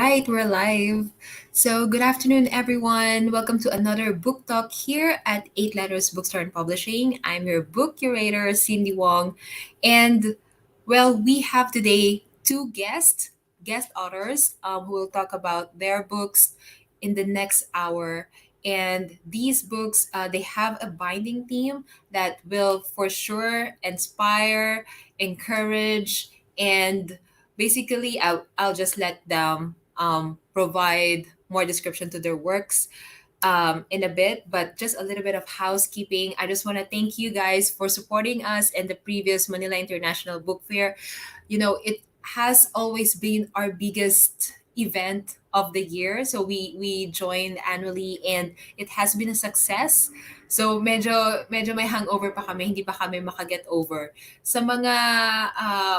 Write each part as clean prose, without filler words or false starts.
right, we're live. So, good afternoon, everyone. Welcome to another book talk here at Eight Letters Bookstore and Publishing. I'm your book curator, Cindy Wong. And, well, we have today two guest authors who will talk about their books in the next hour. And these books, they have a binding theme that will for sure inspire, encourage, and basically I'll just let them provide more description to their works in a bit, but just a little bit of housekeeping. I just want to thank you guys for supporting us in the previous Manila International Book Fair. It has always been our biggest event of the year, so we join annually and it has been a success. So medyo may hangover pa kami, hindi pa kami makaget over sa mga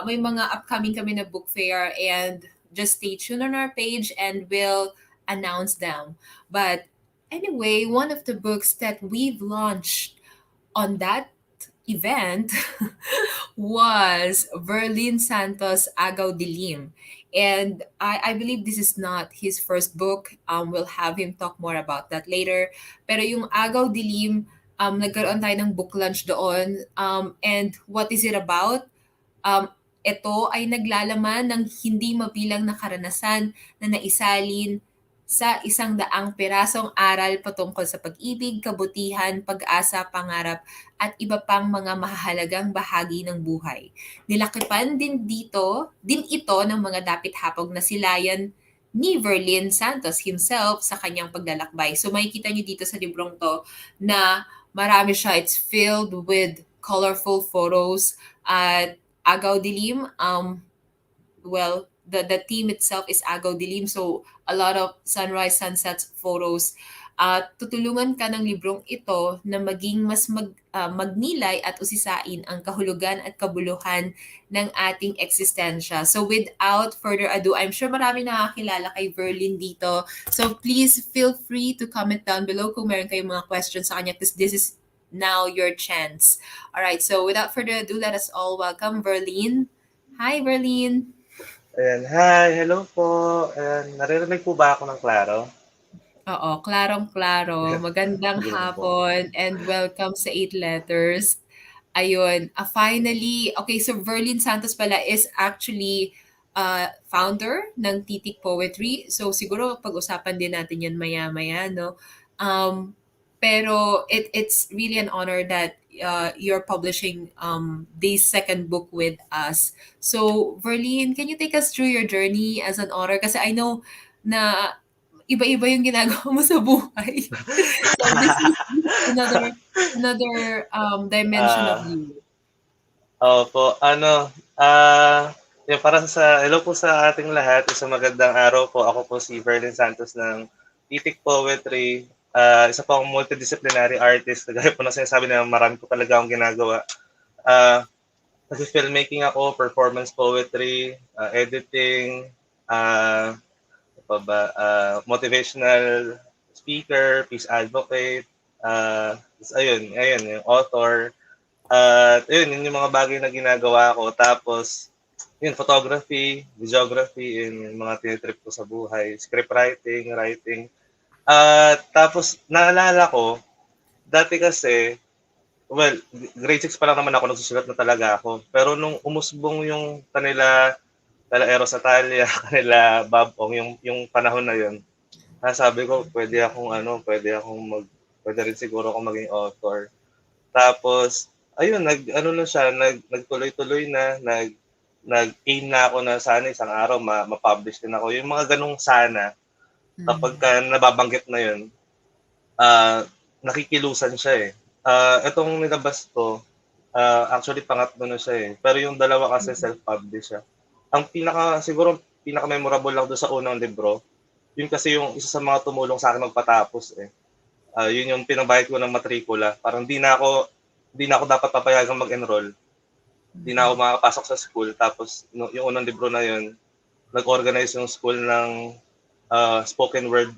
may mga upcoming kami na book fair, and just stay tuned on our page and we'll announce them. But anyway, one of the books that we've launched on that event was Verlin Santos Agaw Dilim. And I believe this is not his first book. We'll have him talk more about that later. Pero yung Agaw Dilim, nagkaroon tayo ng book launch doon. And what is it about? Ito ay naglalaman ng hindi mabilang na karanasan na naisalin sa 100 pirasong aral patungkol sa pag-ibig, kabutihan, pag-asa, pangarap, at iba pang mga mahalagang bahagi ng buhay. Nilakipan din ito ng mga dapit-hapog na silayan ni Verlin Santos himself sa kanyang paglalakbay. So makikita niyo dito sa librong to na marami siya. It's filled with colorful photos at Agaw Dilim. Well, the theme itself is Agaw Dilim. So, a lot of sunrise, sunsets photos. Tutulungan ka ng librong ito na maging mas magnilay at usisain ang kahulugan at kabuluhan ng ating eksistensya. So, without further ado, I'm sure marami nakakilala kay Verlin dito. So, please feel free to comment down below kung meron kayong mga questions sa kanya, because this is now your chance. All right, so without further ado, let us all welcome Verlin. Hi, Verlin. Ayan, hi, hello po. Ayan, naririnig po ba ako ng klaro? Oo, klarong-klaro. Magandang Sige lang po. hapon and welcome sa Eight Letters. Ayun, finally, okay, so Verlin Santos pala is actually founder ng Titik Poetry. So siguro pag-usapan din natin yan maya-maya, no? Pero it's really an honor that you're publishing this second book with us. So, Verlin, can you take us through your journey as an author? Kasi I know na iba-iba yung ginagawa mo sa buhay. So, this is another dimension of Ah, you. Opo, yung para hello po sa ating lahat, isang magandang araw po. Ako po si Verlin Santos ng Titik Poetry. Isa po akong multidisciplinary artist. Gaya po na sinasabi na marami po talaga akong ginagawa. Kasi filmmaking ako, performance poetry, editing, motivational speaker, peace advocate, ayun, yung author. At yun yung mga bagay na ginagawa ko. Tapos, yun, photography, videography, yun yung mga tinitrip ko sa buhay. Script writing. Tapos, naalala ko, dati kasi, well, grade 6 pa lang naman ako, nagsusulat na talaga ako. Pero nung umusbong yung kala Eros Atalia, kanila Bob Ong, yung panahon na yun, sabi ko, pwede rin siguro akong maging author. Tapos, ayun, nagtuloy-tuloy na, nag-aim na ako na sana isang araw ma-publish din ako. Yung mga ganung sana, kapag ka nababanggit na yun, nakikilusan siya eh. Itong nilabas ko, actually pangatlo na siya eh. Pero yung dalawa kasi self-publish siya. Ang pinaka-memorable lang doon sa unang libro, yun kasi yung isa sa mga tumulong sa akin magpatapos eh. Yun yung pinabayad ko ng matrikula. Parang di na ako dapat papayagang mag-enroll. Di na ako makakapasok sa school. Tapos yung unang libro na yun, nag-organize yung school ng spoken word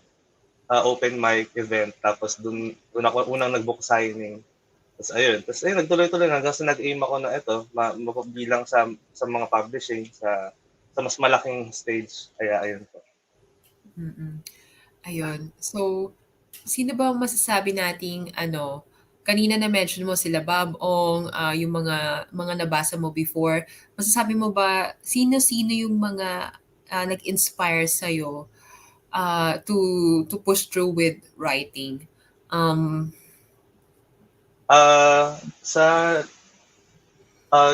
open mic event. Tapos doon ako unang nag-book signing. Tapos ayun, nagtuloy-tuloy hanggang sa nag-aim ako na ito, mapabilang sa mga publishing sa mas malaking stage. Kaya ayun po. Mm. Ayun. So, sino ba ang masasabi nating ano, kanina na-mention mo sila Bob Ong, yung mga nabasa mo before. Masasabi mo ba sino-sino yung mga, nag-inspire sa'yo, to push through with writing? Um, Sa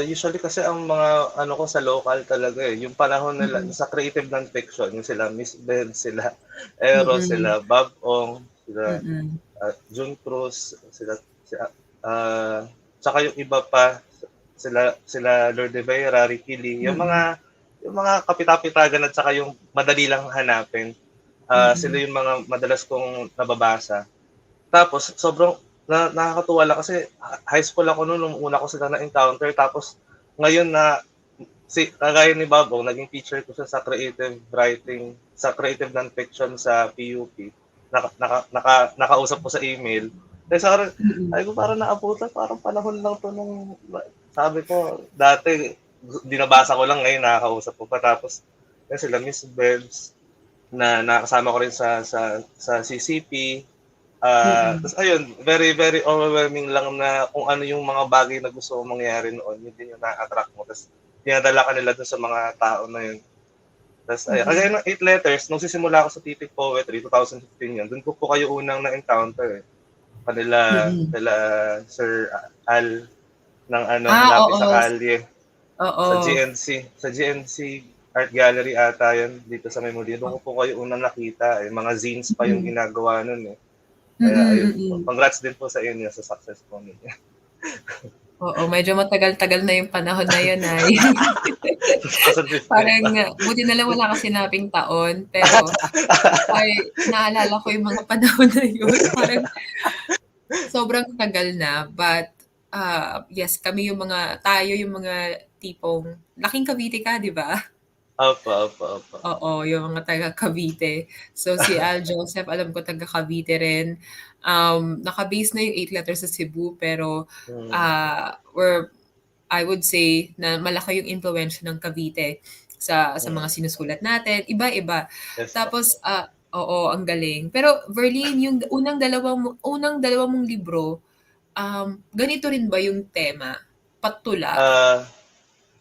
usually kasi ang mga ano ko sa local talaga, eh, yung panahon nila mm, sa creative non-fiction, yung sila Miss Bell, sila Eros, mm, sila Bob Ong, sila mm, June Cruz, sila si tsaka yung iba pa, sila sila Lord de Vera, Ricky Lee, mm, yung mga kapitapitagan at saka yung madali lang hanapin. Sila mm, yung mga madalas kong nababasa. Tapos sobrang nakakatuwa lang kasi high school ako no'n nung una ko sila na-encounter tapos ngayon na kagaya ni Babong naging teacher ko siya sa creative writing, sa creative nonfiction sa PUP. Nakausap ko sa email. Tapos mm, sabi ko parang naabutan, parang panahon lang 'to nung sabi ko dati binabasa ko lang ngayon nakakausap ko pa tapos yan sila Miss Bebs na nakasama ko rin sa CCP. mm, Tas ayun, very, very overwhelming lang na kung ano yung mga bagay na gusto mong mangyari noon, yun din yung na-attract mo tas dinadala ka nila dun sa mga tao na yun. Tas ayun, kagaya mm, ng Eight Letters nung sisimula ako sa Titik Poetry, 2015 yun, dun ko po kayo unang na-encounter, eh. mm. Kanila Sir Al ng ano, Lapis sa Oo, Kalye, oo. sa GNC Art Gallery ata yun, dito sa Memorya. Dun ko po kayo unang nakita, eh, mga zines pa yung Mm, ginagawa nun, eh. Kaya mm, ayun, mm. congrats din po sa inyo sa success po ninyo. Oo, medyo matagal-tagal na yung panahon na yun ay 2015 parang pa. buti na lang wala ka sinabing taon, pero ay naalala ko yung mga panahon na yun parang sobrang tagal na but, yes kami yung mga tayo yung mga tipong laking Cavite ka 'di ba? Opo, opo, opo. Oo, yung mga taga Cavite. So si Al Joseph alam ko taga Cavite rin. Naka-base na yung Eight Letters sa Cebu pero, Hmm, we're I would say na malaki yung impluwensya ng Cavite sa mga mm. sinusulat natin, iba-iba. Yes po. Tapos, oo, ang galing. Pero Verlin, yung unang dalawa mong libro, ganito rin ba yung tema? Patula?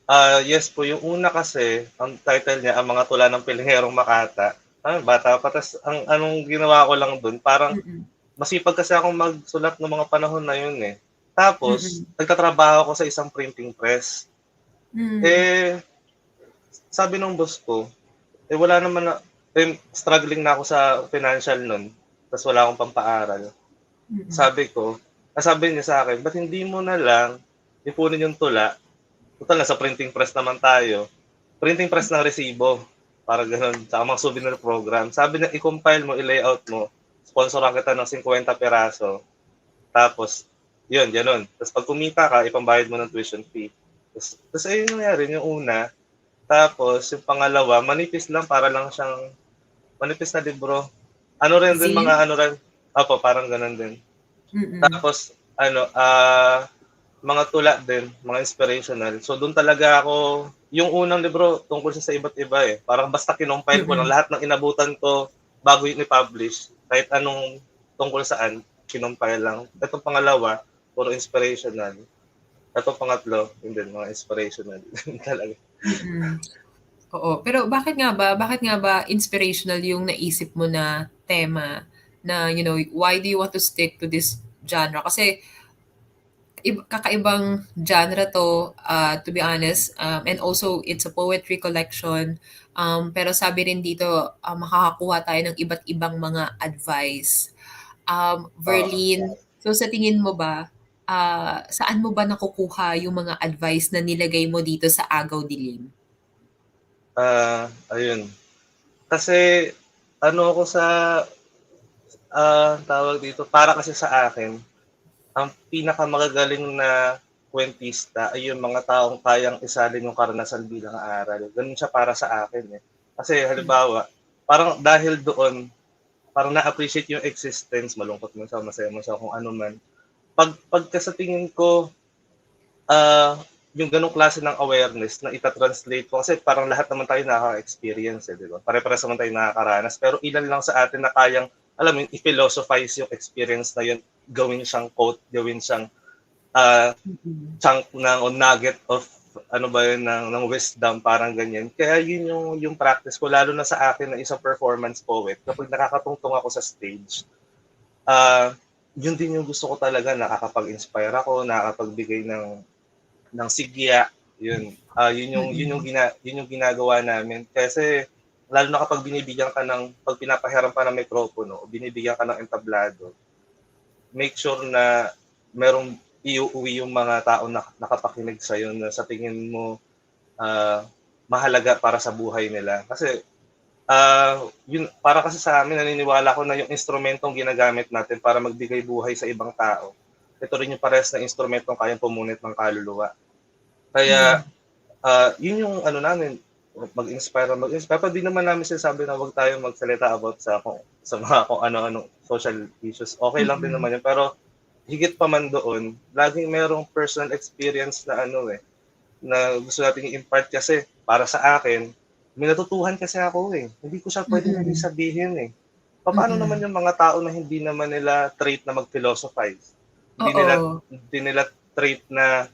Ah, yes po, yung una kasi, ang title niya, Ang Mga Tula ng Pilherong Makata. Bata pa, tas ang anong ginawa ko lang dun, parang Mm, masipag kasi akong magsulat nung mga panahon na yun, eh. Tapos, mm, nagtatrabaho ako sa isang printing press. hmm, Eh, sabi nung boss ko, eh, wala naman na struggling na ako sa financial nun, tas wala akong pampaaral. mm, Sabi niya sa'kin, "Ba't hindi mo na lang ipunin yung tula, tutal nasa printing press naman tayo, printing press ng resibo." Parang gano'n, tsaka mga souvenir program. Sabi niya, "I-compile mo, i-layout mo, sponsoran kita ng 50 piraso, tapos yun, gano'n. Tapos 'pag kumita ka, ipambayad mo ng tuition fee." Tas ayun yung nangyari, yung una. Tapos yung pangalawa, manipis lang, para lang siyang manipis na libro. Ano rin din, zine? mga ano rin, opo, parang gano'n din. Mm, Tapos ano, mga tula din, mga inspirational. So dun talaga ako, yung unang libro tungkol siya sa iba't iba, eh. Parang basta kinompile ko lang mm, lahat ng inabutan ko bago yun i-publish, kahit anong tungkol saan, kinompile lang. Itong pangalawa, puro inspirational. Itong pangatlo, yun din, mga inspirational talaga. mm. Oo, pero bakit nga ba inspirational yung naisip mo na tema na, why do you want to stick to this genre? Kasi kakaibang genre 'to, to be honest, and also it's a poetry collection. Pero sabi rin dito, makakakuha tayo ng iba't ibang mga advice. Oo. Verlin, so sa tingin mo ba, saan mo ba nakukuha yung mga advice na nilagay mo dito sa Agaw Dilim? Ayun. Kasi ano ako sa, tawag dito, para kasi sa akin, ang pinakamagagaling na kuwentista ay yung mga taong kayang isalin yung karanasan bilang aral. Gano'n siya para sa akin, eh. Kasi halimbawa, parang dahil doon, parang na-appreciate yung existence, malungkot man siya, masaya man siya, kung ano man. Pagka sa tingin ko, ah, yung ganong klase ng awareness na ita-translate ko kasi parang lahat naman tayo nakaka-experience, eh, 'di ba? Pare-parehas naman tayo nakakaranas, pero ilan lang sa atin na kayang, alam mo yun, i-philosophize yung experience na yun, gawin siyang quote, gawin siyang, ah, Mm. chunk ng o nugget of ano ba yun, ng wisdom, parang ganyan. Kaya yun yung practice ko lalo na sa akin na isang performance poet, kapag nakakatungtong ako sa stage, ah, yun din yung gusto ko talaga, nakakapag-inspire ako, nakakapagbigay ng sigya, yun. Mm. Yun yung ginagawa namin kasi lalo na kapag binibigyan ka ng 'pag pinapahiram ka ng mikropono o binibigyan ka ng entablado, make sure na merong iuuwi yung mga taong nakapakinig sa'yo na sa tingin mo, ah, mahalaga para sa buhay nila. Kasi, yun para kasi sa amin naniniwala ako na yung instrumentong ginagamit natin para magbigay buhay sa ibang tao, ito rin yung parehas na instrumentong kayang pumunit ng kaluluwa. Yeah. Kaya yun yung ano namin, mag-inspire. Pero di naman namin sinasabi na wag tayong magsalita about sa mga kung ano-anong social issues. Okay lang din Mm. naman yun, pero higit pa man doon, laging merong personal experience na ano, eh, na gusto nating i-impart kasi para sa akin, may natutuhan kasi ako, eh. Hindi ko siya puwedeng hindi Mm. sabihin, eh. Papaano naman Mm. yung mga tao na hindi naman nila trait na mag-philosophize, Oo. hindi nila trait na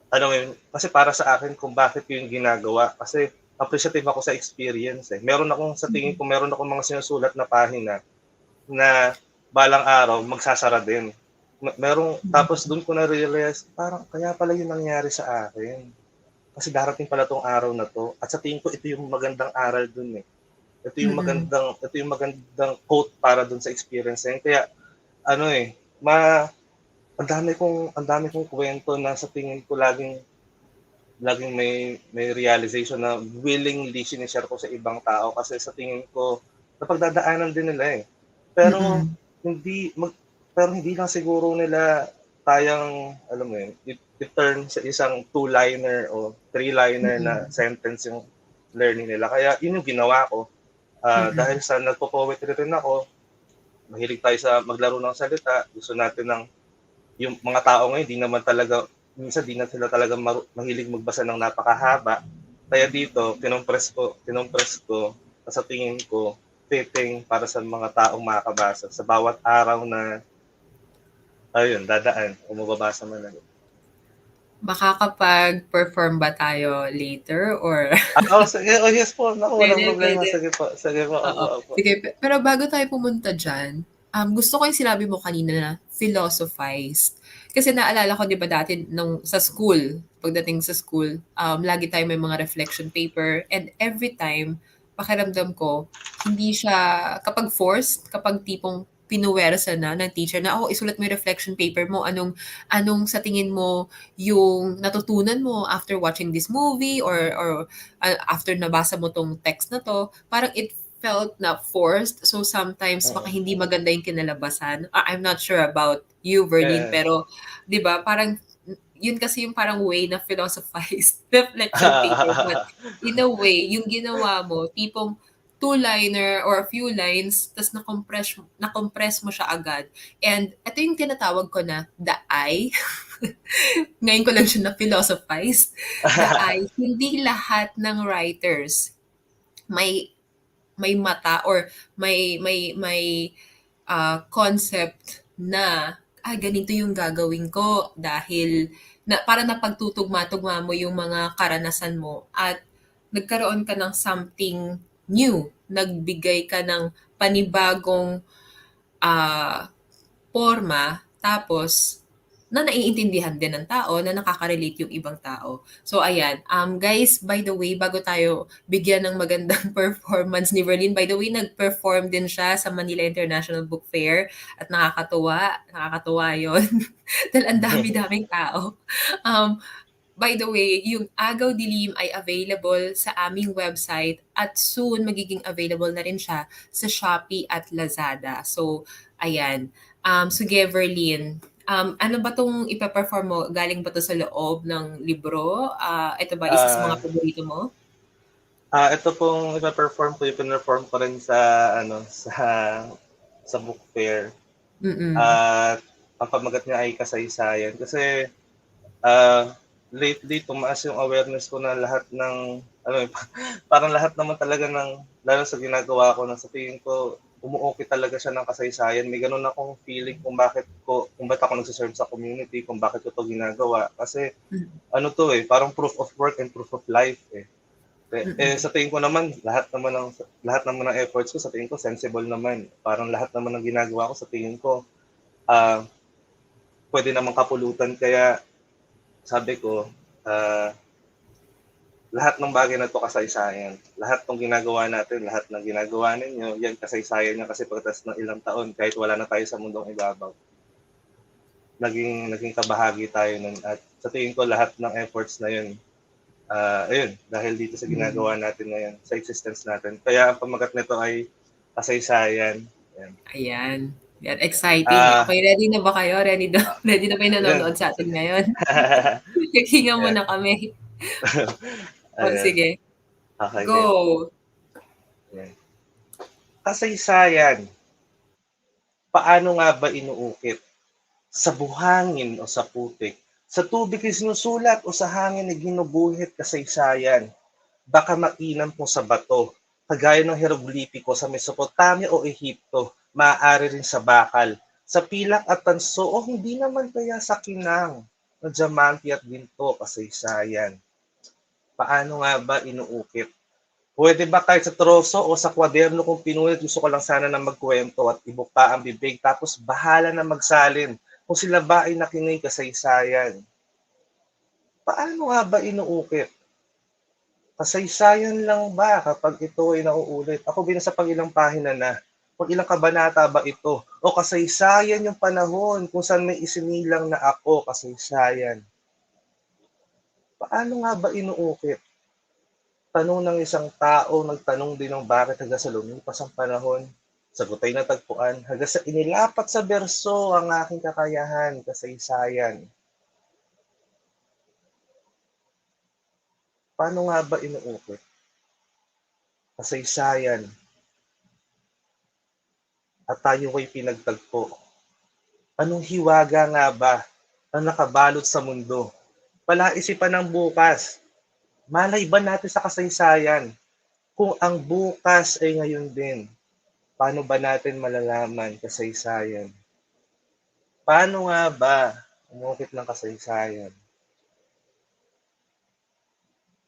ano yun, kasi para sa akin kung bakit ko yung ginagawa, kasi appreciative ako sa experience, eh. Sa tingin Mm. ko meron akong mga sinusulat na pahina na balang araw magsasara din. Tapos Mm. dun ko na-realize parang kaya pala yun nangyari sa akin. Kasi darating pala 'tong araw na 'to at sa tingin ko ito yung magandang aral dun, eh. Mm. Ito yung magandang quote para dun sa experience na yun. Kaya ano, eh, ma ang dami kong kuwento na sa tingin ko laging may realization na willingly shine-share ko sa ibang tao kasi sa tingin ko napagdadaanan din nila, eh. Pero Mm. hindi mag pero hindi lang siguro nila kayang, alam mo yun, i-turn sa isang two-liner o three-liner na Mm. sentence yung learning nila. Kaya yun yung ginawa ko. Dahil Mm. sa nagpo-poetry rin ako, mahilig tayo sa maglaro ng salita, gusto natin ng yung mga tao ngayon di naman talaga minsan di na sila talaga mahilig magbasa ng napakahaba. Kaya dito kinompress ko sa tingin ko fitting para sa mga taong makakabasa sa bawat araw na ayun dadaan o mababasa man lang. Makakapag-perform ba tayo later or Sige, yes po, naku walang pwede, problema, pwede. sige po, opo, Oo. opo. Sige, pero bago tayo pumunta diyan, gusto ko yung sinabi mo kanina na philosophize. Kasi naalala ko 'di ba dati nung sa school, pagdating sa school, lagi tayong may mga reflection paper and every time pakiramdam ko hindi siya kapag forced, kapag tipong pinuwersa na ng teacher na, "Oh, isulat mo yung reflection paper mo. Anong sa tingin mo yung natutunan mo after watching this movie or after nabasa mo 'tong text na 'to." Parang it felt na forced. So sometimes baka Mm, hindi maganda yung kinalabasan. I'm not sure about you, Verlin, yes. pero 'di ba parang yun kasi yung parang way na philosophize reflection paper. But in a way, yung ginawa mo, tipong two-liner or a few lines, tas na-compress mo siya agad. And ito yung tinatawag ko na the I. Ngayon ko lang siya na-philosophize. The I, hindi lahat ng writers may may mata or may concept na ganito yung gagawin ko dahil na para napagtutugma-tugma mo yung mga karanasan mo at nagkaroon ka ng something new, nagbigay ka ng panibagong ah, porma, tapos na naiintindihan din ng tao, na nakaka-relate yung ibang tao. So ayan, guys, by the way, bago tayo bigyan ng magandang performance ni Verlin, by the way, nag-perform din siya sa Manila International Book Fair at nakakatuwa yon dahil ang dami-daming tao. Um, By the way, yung Agaw Dilim ay available sa aming website at soon magiging available na rin siya sa Shopee at Lazada. So, ayan. Sige, Verlin. Ano ba tong ipaperform mo? Galing ba to sa loob ng libro? Ito ba isa sa mga Ah, paborito mo? ito pong ipe-perform ko, ipineperform ko rin sa ano, sa book fair. Mm-mm. At ang pamagat niya ay kasaysayan kasi, ah, lately tumaas yung awareness ko na lahat ng ano, parang lahat naman talaga ng lalo sa ginagawa ko na sa tingin ko umuukit talaga siya ng kasaysayan. May gano'n akong feeling kung ba't ako nagse-serve sa community, kung bakit ko 'to ginagawa. Kasi Mm, ano 'to, eh, parang proof of work and proof of life, eh. mm, Sa tingin ko naman lahat naman ng efforts ko sa tingin ko sensible naman. Parang lahat naman ng ginagawa ko sa tingin ko, ah, puwede namang kapulutan kaya sabi ko, ah lahat ng bagay na 'to kasaysayan. Lahat ng ginagawa natin, lahat ng ginagawa ninyo, yan kasaysayan niya kasi pagkatapos ng ilang taon kahit wala na tayo sa mundong ibabaw, naging kabahagi tayo nun at sa tingin ko lahat ng efforts na yun, ayun, dahil dito sa mm. ginagawa natin ngayon, sa existence natin. Kaya ang pamagat nito ay kasaysayan, yan. Ayan, yan exciting. Ah, Okay, ready na ba kayo? Ready na ba yung Ayun, nanonood sa atin sige. ngayon? Naghinga Ayan, muna kami. O ayan, sige, okey game, go! yan. Kasaysayan, paano nga ba inuukit? Sa buhangin o sa putik, sa tubig isinusulat o sa hangin ginuguhit kasaysayan, baka mainam kung sa bato, kagaya ng hieroglipiko sa Mesopotamia o Ehipto, maaari rin sa bakal, sa pilak at tanso o hindi naman kaya sa kinang, na diamante at ginto kasaysayan. Paano nga ba inuukit? Pwede ba kahit sa troso o sa kwaderno kung pinulit, gusto ko lang sana na magkuwento at ibuka ang bibig tapos bahala na magsalin kung sila ba ay nakinig kasaysayan. Paano nga ba inuukit? Kasaysayan lang ba kapag ito ay nauulit? Ako binasa pang ilang pahina na, pang ilang kabanata ba ito? O kasaysayan yung panahon kung saan may isinilang na ako kasaysayan. Paano nga ba inuukit? Tanong ng isang tao, nagtanong din ng bakit hanggang sa lumipas ang panahon. Sagot ay natagpuan, hanggang sa inilapat sa berso ang aking kakayahan, kasaysayan. Paano nga ba inuukit? Kasaysayan, at tayo ay pinagtagpo. Anong hiwaga nga ba ang nakabalot sa mundo? Palaisipan ng bukas. Malay ba natin sa kasaysayan? Kung ang bukas ay ngayon din, paano ba natin malalaman kasaysayan? Paano nga ba umukit ng kasaysayan?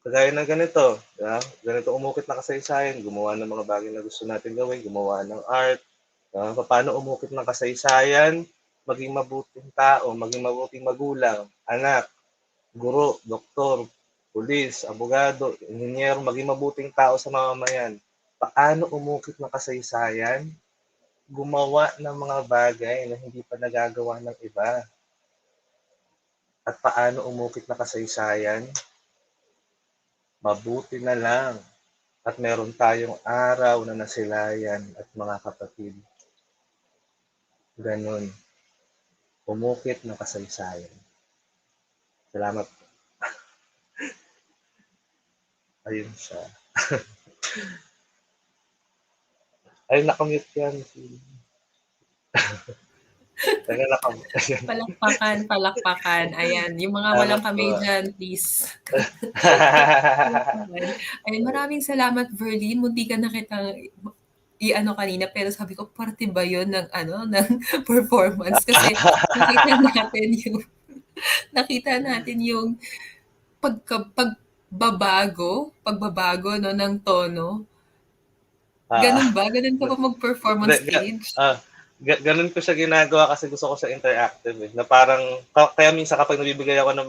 Kagaya ng ganito, di ba? Ganito umukit ng kasaysayan, gumawa ng mga bagay na gusto natin gawin, gumawa ng art, paano umukit ng kasaysayan, maging mabuting tao, maging mabuting magulang, anak, guro, doktor, pulis, abogado, inhinyero, maging mabuting tao sa mamamayan. Paano umukit ng kasaysayan? Gumawa ng mga bagay na hindi pa nagagawa ng iba. At paano umukit na kasaysayan? Mabuti na lang at meron tayong araw na nasilayan at mga kapatid. Ganon, umukit na kasaysayan. Salamat. Ayun siya. Ay, nakamute yan. Taga nakamute. Palakpakan, palakpakan. Ayan, yung mga walang Salamat po. kamay dyan, please. Palakpakan. Ayun, maraming salamat, Verlin. Muntikan na kitang i-ano kanina, pero sabi ko, parte ba yun ng, ano, ng performance? Kasi nakita natin yung, nakita natin yung pagbabago, no, ng tono. Ah, Ganun ba? Ganun ka pa mag-perform on Hindi, stage? ganun ko siya ginagawa kasi gusto ko siya interactive, eh, na parang kaya minsan kapag nagbibigay ako ng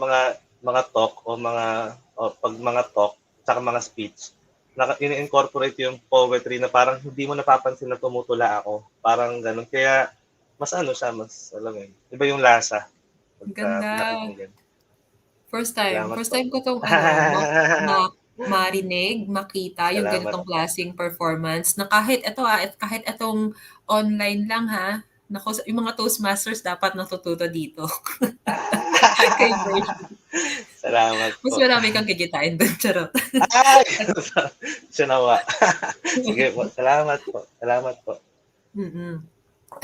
mga talk o 'pag mga talk tsaka mga speech, ini-incorporate yung poetry na parang hindi mo napapansin na tumutula ako, parang gano'n. Kaya mas ano siya, mas alam mo yun, iba yung lasa Ang pagka ganda. pinakikinggan. First time. Salamat First po. time ko 'tong ano, marinig, makita yung Salamat. ganitong klaseng performance na kahit kahit itong online lang ha, naku, yung mga Toastmasters dapat natututo dito kay Virgil. Salamat Mas po. marami kang kikitain dun, charot. Ay! Siya nawa. Sige po, salamat po, Mm.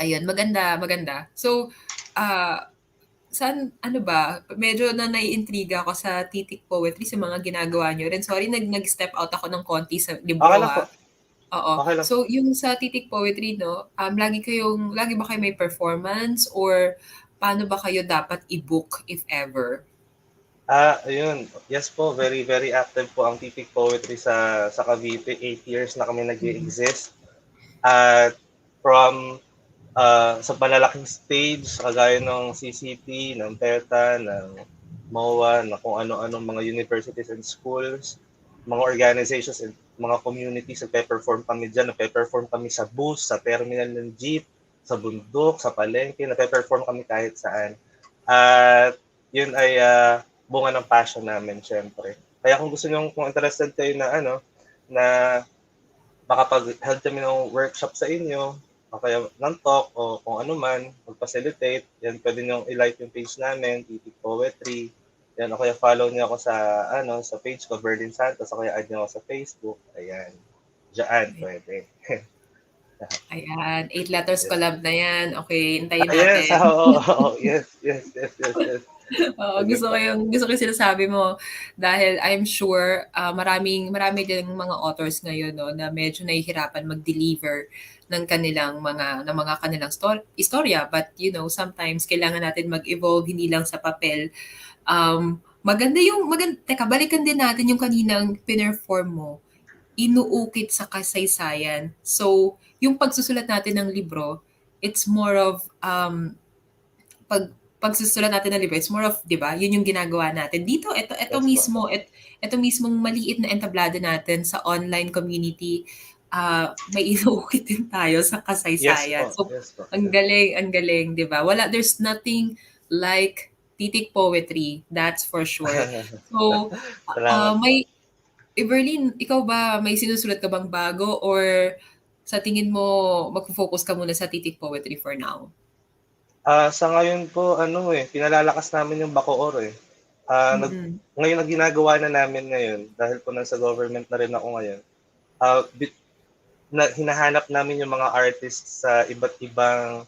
Ayun, maganda, maganda. So, ah saan, ano ba, medyo na naiintriga ako sa titik poetry, sa mga ginagawa niyo rin. Sorry, nag-step out ako ng konti sa Okay libro lang po, ha. Oo. okay lang po. So, yung sa titik poetry, no, lagi ba kayo may performance or paano ba kayo dapat i-book if ever? Ayun. Yes po, very, very active po ang Titik Poetry sa Cavite. 8 years na kami Mm. nag-i-exist. At from sa malalaking stage, kagaya ng CCT, ng PETA, ng MOA, na kung ano-anong mga universities and schools, mga organizations and mga communities, nagpe-perform kami dyan. Nagpe-perform kami sa bus, sa terminal ng jeep, sa bundok, sa palengke. Nagpe-perform kami kahit saan. At yun ay bunga ng passion namin, syempre. Kaya kung gusto nyo, kung interested kayo na na makapag-held kami ng workshop sa inyo, o kaya ng talk, o kung ano man, mag-facilitate, yan, pwede nyo i-like yung page namin, Titik Poetry, yan, o kaya follow niyo ako sa page ko, Verlin Santos, o kaya add niyo ako sa Facebook, ayan, diyan, pwede. Ayan, 8 letters Yes. collab na yan. Okay, hintayin Yes, natin. yes, yes, yes, yes, yes. Oo, Sige po. gusto ko yung sinasabi mo dahil I'm sure, marami din mga authors ngayon 'no, na medyo nahihirapan mag-deliver ng mga kanilang istorya. But, sometimes kailangan natin mag-evolve hindi lang sa papel. Teka, balikan din natin yung kaninang pinerform mo, inuukit sa kasaysayan. So, yung pagsusulat natin ng libro, it's more of, pagsusulat natin ng libro, it's more of, 'di ba? Yun yung ginagawa natin. Dito, Yes po. ito mismong maliit na entablado natin sa online community, may inuukit din tayo sa Yes kasaysayan. po, So, yes po. ang galing, 'di ba? There's nothing like titik poetry, that's for sure. So, Salamat po. may Berlin, ikaw ba may sinusulat ka bang bago or sa tingin mo magfo-focus ka muna sa titik poetry for now? Sa ngayon po pinalalakas namin yung Bacoor, eh. Ah, nag Mm. Ngayon ang ginagawa na namin ngayon, dahil po nasa government na rin ako ngayon, ah, bit na hinahanap namin yung mga artists sa iba't ibang,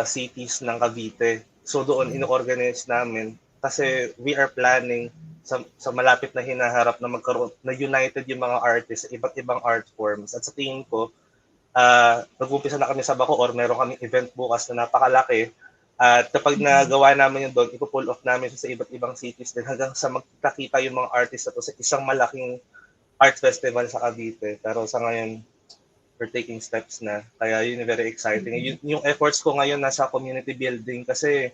cities ng Cavite. So doon ino-organize namin kasi we are planning sa malapit na hinaharap na magkaroon na united yung mga artists sa iba't ibang art forms, at sa tingin ko nag-umpisa na kami sa Bacoor, meron kaming event bukas na napakalaki. At kapag nagawa namin yun doon, ipo-pull off namin siya sa iba't ibang cities din hanggang sa magkakita yung mga artist na to sa isang malaking art festival sa Cavite. Pero sa ngayon, we're taking steps na. Kaya yun very exciting. Yung efforts ko ngayon nasa community building kasi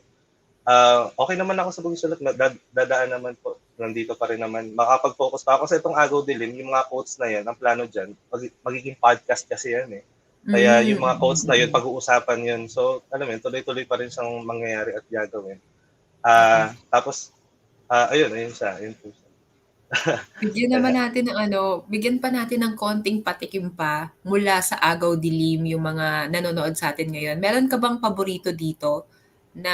okay naman ako sa pagsusulat. Dadaan naman po. Nandito pa rin naman. Makapag-focus pa ako sa itong Agaw Dilim, yung mga quotes na yan, ang plano dyan, magiging podcast kasi yan eh. Kaya yung mga quotes na yun, Mm. pag-uusapan yun. So, alam mo yun, tuloy-tuloy pa rin siyang mangyayari at gagawin. Oo. Tapos, ayun siya. Yun po siya. Bigyan pa natin ng konting patikim pa mula sa Agaw Dilim yung mga nanonood sa atin ngayon. Meron ka bang paborito dito na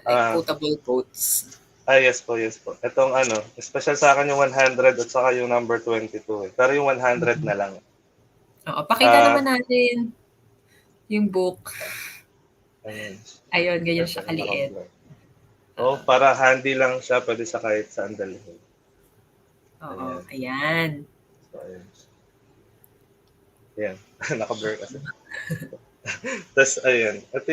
like Ah, quotable quotes? yes po, yes po. Itong special sa akin yung 100 at saka yung number 22 eh. Pero yung 100 na lang. Oo, pakita Ah, naman natin yung book. ayun. Ayun, ganyan Ito, siya kaliit. naka-blur. Oh, para handy lang siya, pwede sa kahit saan dalhin. Oo, Ayan. ayan. So, ayun. Ayan. Naka-blur kasi. Tapos, ayun. Ito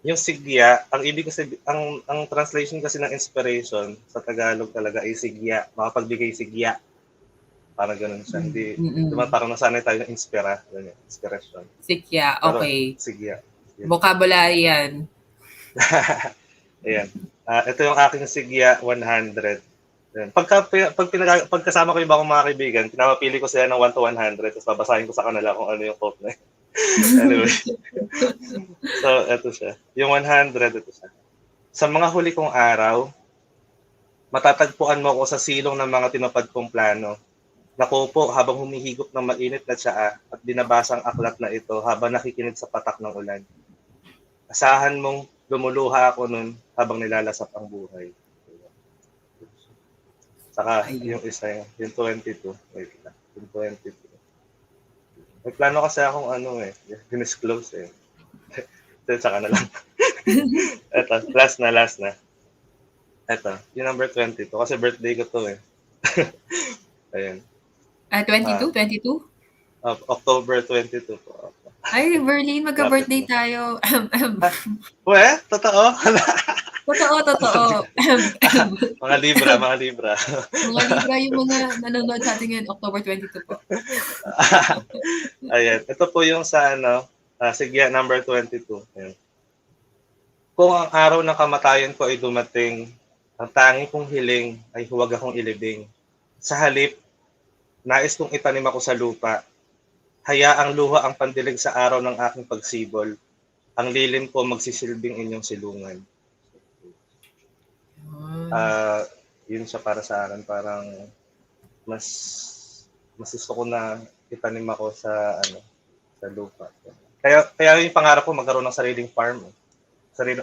yung sigya. Ang ibig kasi, ang translation kasi ng inspiration sa Tagalog talaga ay sigya. Makapagbigay sigya. Parang ganun siya. Hindi, diba Mm. parang nasanay tayo ng inspira. Ganyan, inspiration. Sikya, Pero, okay. sigya. Yun. Vocabulary yan. Ayan. Ito yung aking sigya 100. Ayan. Pagkasama ko yung ibang mga kaibigan, pinapapili ko sila ng 1 to 100, tapos babasahin ko sa kanila kung ano yung quote na yun. Anyway, so ito siya. Yung 100, ito siya. Sa mga huli kong araw, matatagpuan mo ako sa silong ng mga tinupad kong plano. Nakupo habang humihigop ng mainit na tsaa at binabasang aklat na ito habang nakikinig sa patak ng ulan. Asahan mong lumuluha ako nun habang nilalasap ang buhay. Saka Ayun. yung isa, yung 22. Wait lang. Yung 22. May plano kasi akong disclose eh. Then saka na lang. Eto, last na. Eto, yung number 22 kasi birthday ko 'to, eh. Ayun, ah, 22, 22? October 22 po. Ay, Verlin, Lapit magka-birthday na. tayo. Ah, totoo? Totoo, totoo. Mga Libra, mga Libra. Mga Libra yung mga nanonood sa atin ngayon, October 22 po. Ayan, ito po yung sa ano, Sigya number 22. Ayan. Kung ang araw ng kamatayan ko ay dumating, ang tangi kong hiling ay huwag akong ilibing. Sa halip, nais kong itanim ako sa lupa. Hayaang luha ang pandilig sa araw ng aking pagsibol. Ang lilim ko magsisilbing inyong silungan. Yun. Ah, yun siya para sa akin. Parang mas mas gusto ko na itanim ako sa ano, sa lupa. Kaya yung pangarap ko magkaroon ng sariling farm.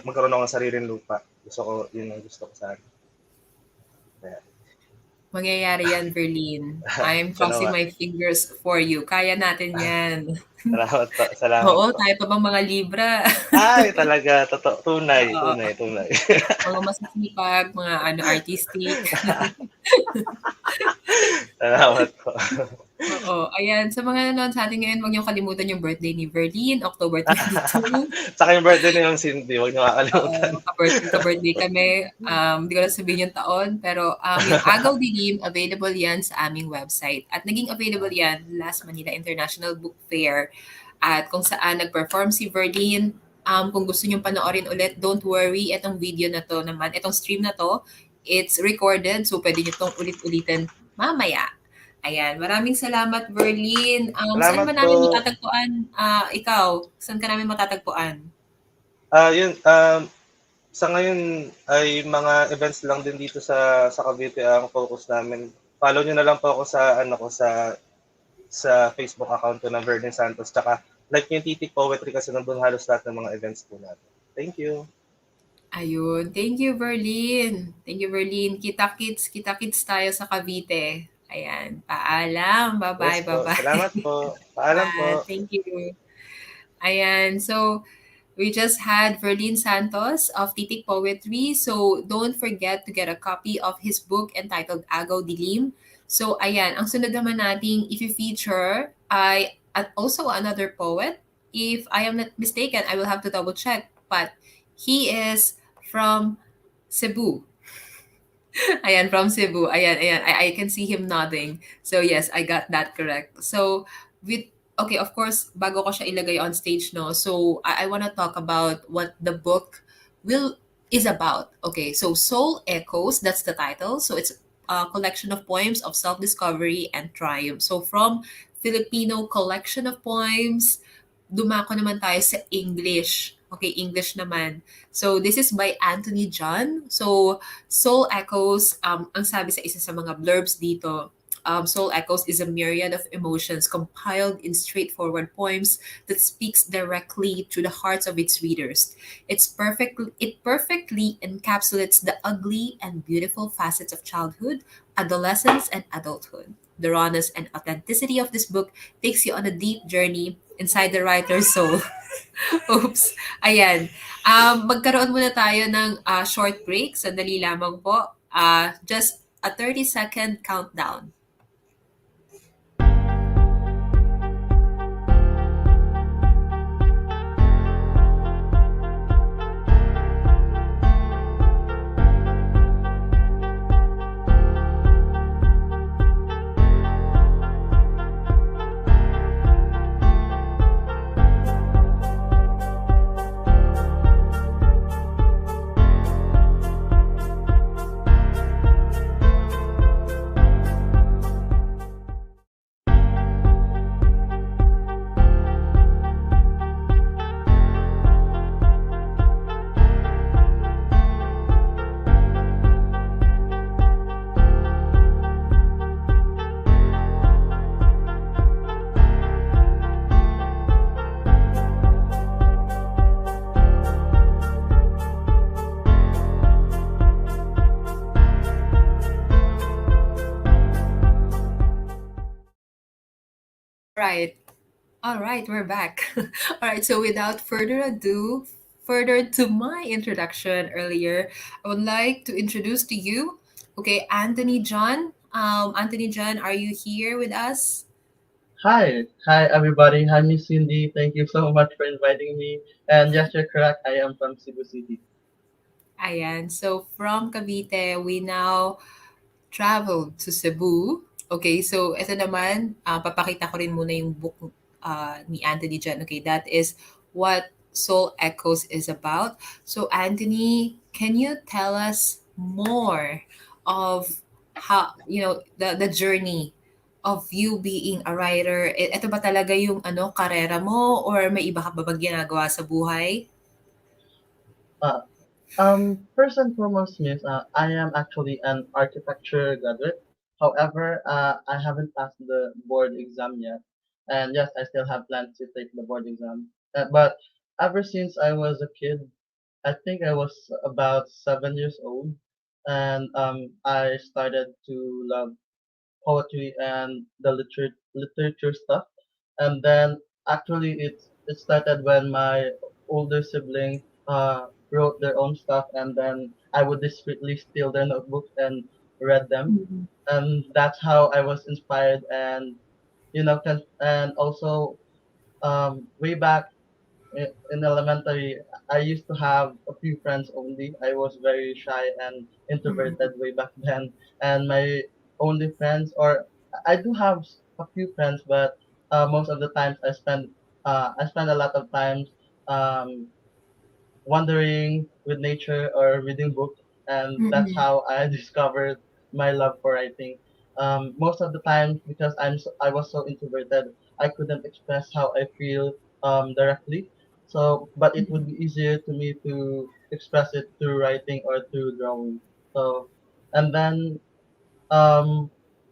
Magkaroon ako ng sariling lupa. Yun ang gusto ko sa akin. Kaya, Mangyayari yan, Verlin. I'm siya crossing naman. my fingers for you. Kaya natin yan. Salamat po. Salamat Oo, po. tayo pa bang mga Libra? Ay, talaga. Totoo. Tunay, Oo, tunay, tunay. mga masisipag, mga artistic. Salamat po. Oo, ayan. Sa mga nanonood sa atin ngayon, huwag niyong kalimutan yung birthday ni Verlin, October 22. Saka yung birthday na yung Cindy, huwag niyo Oo, kakalimutan. magka-birthday kami. Hindi ko lang sabihin yung taon, pero yung Agaw Dilim, available yan sa aming website. At naging available yan last Manila International Book Fair. At kung saan nag-perform si Verlin, kung gusto nyo panoorin ulit, don't worry. Itong video na to naman, itong stream na to, it's recorded. So, pwede nyo itong ulit-ulitin mamaya. Ayan, maraming salamat, Verlin. Saan Salamat ba po. namin matatagpuan? Ikaw, saan ka namin matatagpuan? Yun, sa ngayon ay mga events lang din dito sa Cavite ang focus namin. Follow niyo na lang po ako sa ano ko sa Facebook account ko na Verlin Santos. Tsaka like yung Titik Poetry kasi nandun halos lahat ng mga events po natin. Thank you. Ayun. Thank you, Verlin. Thank you, Verlin. Kita-kits tayo sa Cavite. Ayan. Paalam. Yes Bye-bye, po. bye-bye. Salamat po. Paalam po. Thank you. Ayan. So, we just had Verlin Santos of Titik Poetry. So, don't forget to get a copy of his book entitled Agaw Dilim. So, ayan. Ang sunod naman nating i-feature ay at also another poet. If I am not mistaken, I will have to double check. But he is from Cebu. Ayan, from Cebu. Ayan, ayan. I can see him nodding. So yes, I got that correct. So with okay, of course, bago ko siya ilagay on stage, no. So I want to talk about what the book will is about. Okay, so Soul Echoes, that's the title. So it's a collection of poems of self-discovery and triumph. So from Filipino collection of poems, dumako naman tayo sa English. Okay, English naman. So this is by Anthony John. So Soul Echoes, ang sabi sa isa sa mga blurbs dito, Soul Echoes is a myriad of emotions compiled in straightforward poems that speaks directly to the hearts of its readers. It perfectly encapsulates the ugly and beautiful facets of childhood, adolescence, and adulthood. The rawness and authenticity of this book takes you on a deep journey inside the writer's soul. Oops. Ayan. Magkaroon muna tayo ng short break. Sandali lamang po. Just a 30-second countdown. Right. All right, we're back. All right, so without further ado, further to my introduction earlier, I would like to introduce to you, okay, Anthony John. Anthony John, are you here with us? Hi everybody. Hi Miss Cindy. Thank you so much for inviting me. And yes, you're correct. I am from Cebu City. Ayan. So from Cavite, we now traveled to Cebu. Okay, so ito naman, papakita ko rin muna yung book ni Anthony John. Okay, that is what Soul Echoes is about. So Anthony, can you tell us more of how, the journey of you being a writer? Ito ba talaga yung karera mo or may iba ka ba bang ginagawa sa buhay? Uh, First and foremost, Miss, I am actually an architecture graduate. However, I haven't passed the board exam yet. And yes, I still have plans to take the board exam. But ever since I was a kid, I think I was about 7 years old, and I started to love poetry and the literature stuff. And then actually it started when my older siblings wrote their own stuff, and then I would discreetly steal their notebooks and read them. And that's how I was inspired, and and also way back in elementary, I used to have a few friends only. I was very shy and introverted way back then, and my only friends, or I do have a few friends, but most of the times I spend a lot of times um, wandering with nature or reading books, and that's Mm-mm. how I discovered my love for writing. Most of the time, because I was so introverted, I couldn't express how I feel directly. So, but it would be easier to me to express it through writing or through drawing. So, and then